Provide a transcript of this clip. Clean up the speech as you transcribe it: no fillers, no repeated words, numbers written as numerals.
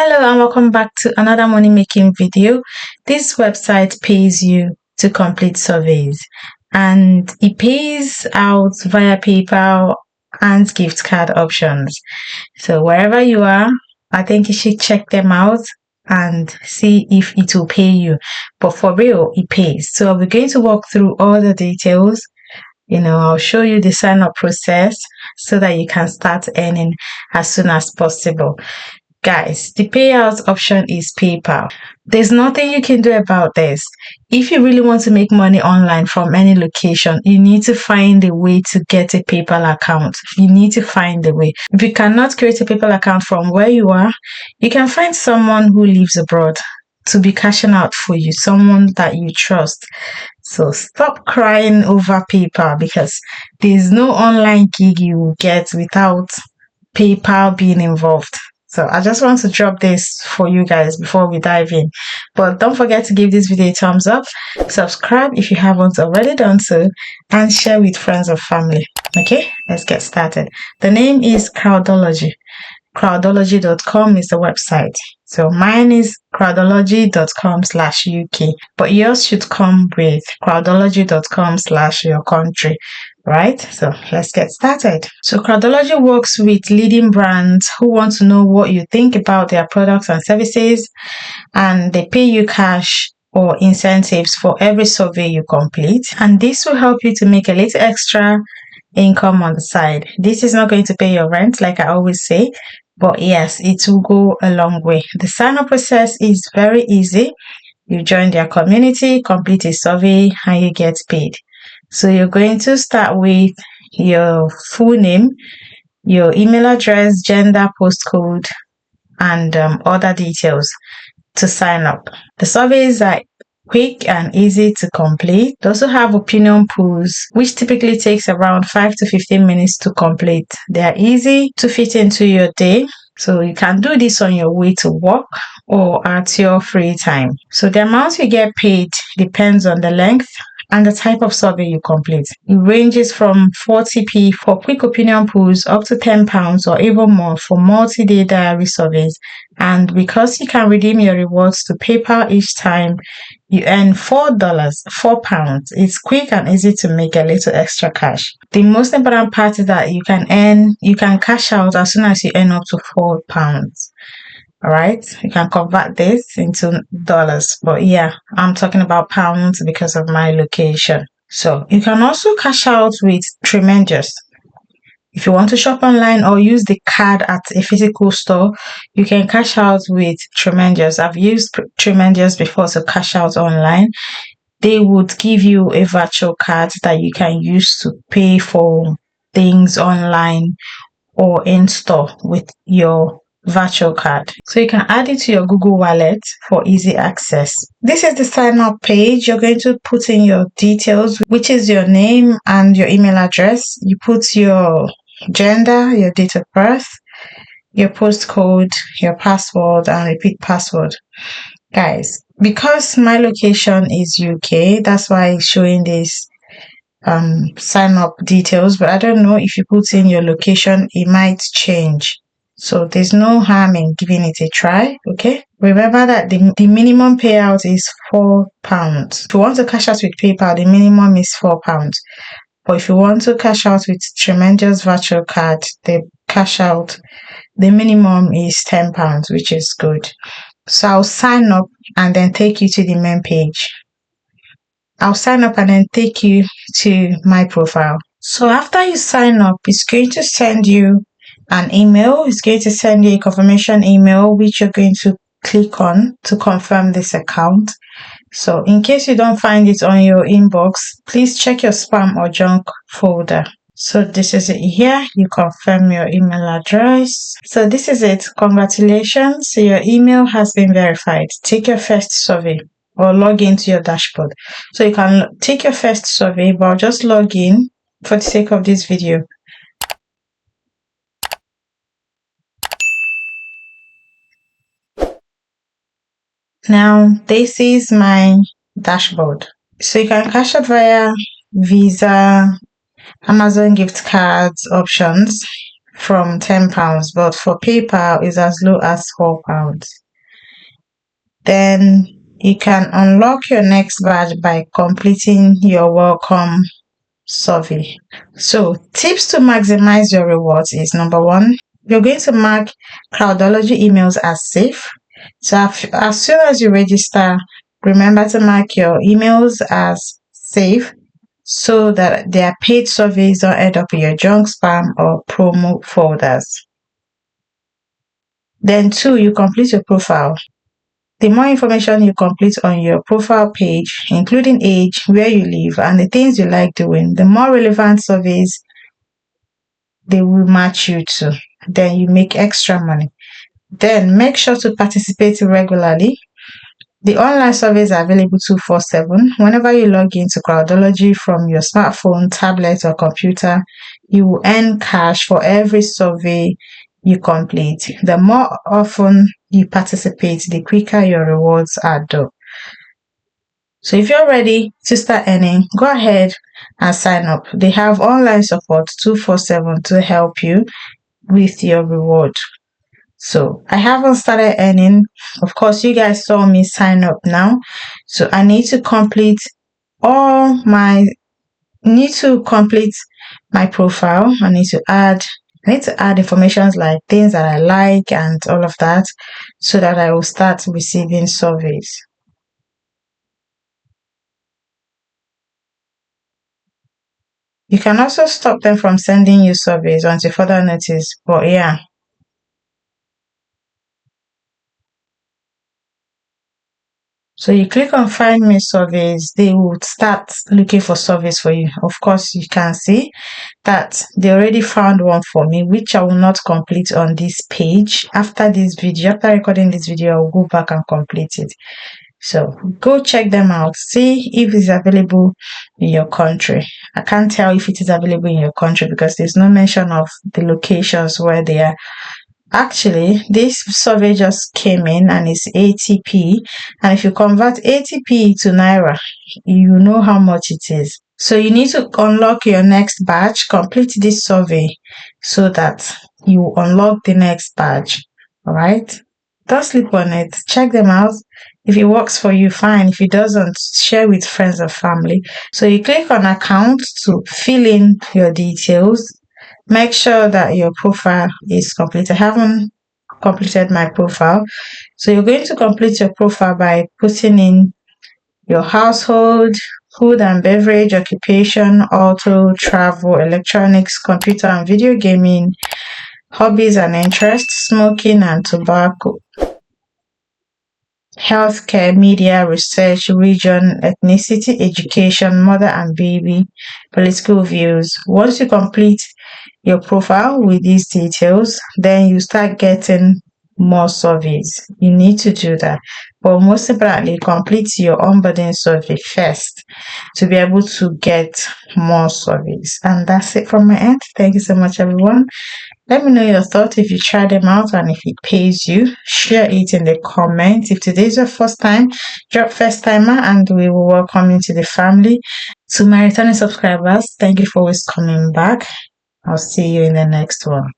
Hello and welcome back to another money making video. This website pays you to complete surveys and it pays out via PayPal and gift card options. So wherever you are, I think you should check them out and see if it will pay you. But for real, it pays. So we're going to walk through all the details. I'll show you the sign up process so that you can start earning as soon as possible. Guys, the payout option is PayPal. There's nothing you can do about this. If you really want to make money online from any location, you need to find a way to get a PayPal account. You need to find a way. If you cannot create a PayPal account from where you are, you can find someone who lives abroad to be cashing out for you, someone that you trust. So stop crying over PayPal because there's no online gig you will get without PayPal being involved. So I just want to drop this for you guys before we dive in. But don't forget to give this video a thumbs up, subscribe if you haven't already done so, and share with friends or family. Okay, let's get started. The name is Crowdology. Crowdology.com is the website. So mine is crowdology.com/UK, but yours should come with crowdology.com/your country. Right, so let's get started. So Crowdology works with leading brands who want to know what you think about their products and services, and they pay you cash or incentives for every survey you complete, and this will help you to make a little extra income on the side. This is not going to pay your rent, like I always say, but yes, it will go a long way. The sign-up process is very easy. You join their community, complete a survey, and you get paid. So you're going to start with your full name, your email address, gender, postcode, and other details to sign up. The surveys are quick and easy to complete. They also have opinion polls, which typically takes around 5 to 15 minutes to complete. They are easy to fit into your day. So you can do this on your way to work or at your free time. So the amount you get paid depends on the length and the type of survey you complete. It ranges from 40p for quick opinion polls up to £10 or even more for multi-day diary surveys. And because you can redeem your rewards to PayPal each time, you earn £4. It's quick and easy to make a little extra cash. The most important part is that you can cash out as soon as you earn up to £4. All right, you can convert this into dollars, but yeah, I'm talking about pounds because of my location. So you can also cash out with Tremendous. If you want to shop online or use the card at a physical store, you can cash out with Tremendous. I've used Tremendous before to cash out online. They would give you a virtual card that you can use to pay for things online or in store with your virtual card. So you can add it to your Google Wallet for easy access. This is the sign up page. You're going to put in your details, which is your name and your email address. You put your gender, your date of birth, your postcode, your password, and repeat password. Guys, because my location is UK, that's why it's showing this sign up details, but I don't know if you put in your location, it might change. So there's no harm in giving it a try. Okay, remember that the minimum payout is £4. If you want to cash out with PayPal, the minimum is £4. But if you want to cash out with Tremendous virtual card, the minimum is £10, which is good. So I'll sign up and then take you to the main page. I'll sign up and then take you to my profile. So after you sign up, it's going to send you an email. It's going to send you a confirmation email, which you're going to click on to confirm this account. So in case you don't find it on your inbox, please check your spam or junk folder. So this is it here. You confirm your email address. So this is it. Congratulations. Your email has been verified. Take your first survey or log into your dashboard. So you can take your first survey, but I'll just log in for the sake of this video. Now, this is my dashboard. So you can cash out via Visa, Amazon gift cards options, from £10, but for PayPal is as low as £4. Then you can unlock your next badge by completing your welcome survey. So tips to maximize your rewards is: number one, you're going to mark Crowdology emails as safe. So as soon as you register, remember to mark your emails as safe so that their paid surveys don't end up in your junk, spam, or promo folders. Then two, you complete your profile. The more information you complete on your profile page, including age, where you live, and the things you like doing, the more relevant surveys they will match you to. Then you make extra money. Then make sure to participate regularly. The online surveys are available 24/7. Whenever you log into Crowdology from your smartphone, tablet, or computer, you will earn cash for every survey you complete. The more often you participate, the quicker your rewards are due. So if you're ready to start earning, go ahead and sign up. They have online support 24/7 to help you with your reward. So I haven't started earning. Of course, you guys saw me sign up now. So I need to complete my profile. I need to add information like things that I like and all of that so that I will start receiving surveys. You can also stop them from sending you surveys until further notice. But yeah. So you click on find me surveys, they will start looking for surveys for you. Of course, you can see that they already found one for me, which I will not complete on this page. After recording this video, I'll go back and complete it. So go check them out, see if it's available in your country. I can't tell if it is available in your country because there's no mention of the locations where they are. Actually, this survey just came in and it's 80p, and if you convert 80p to Naira, you know how much it is. So you need to unlock your next badge, complete this survey so that you unlock the next badge. All right? Don't sleep on it. Check them out. If it works for you, fine. If it doesn't, share with friends or family. So you click on account to fill in your details. Make sure that your profile is complete. I haven't completed my profile. So you're going to complete your profile by putting in your household, food and beverage, occupation, auto, travel, electronics, computer and video gaming, hobbies and interests, smoking and tobacco, healthcare, media, research, region, ethnicity, education, mother and baby, political views. Once you complete your profile with these details, then you start getting more surveys. You need to do that. But most importantly, complete your onboarding survey first to be able to get more surveys. And that's it from my end. Thank you so much, everyone. Let me know your thoughts if you try them out and if it pays you. Share it in the comments. If today is your first time, drop first timer and we will welcome you to the family. To my returning subscribers, thank you for always coming back. I'll see you in the next one.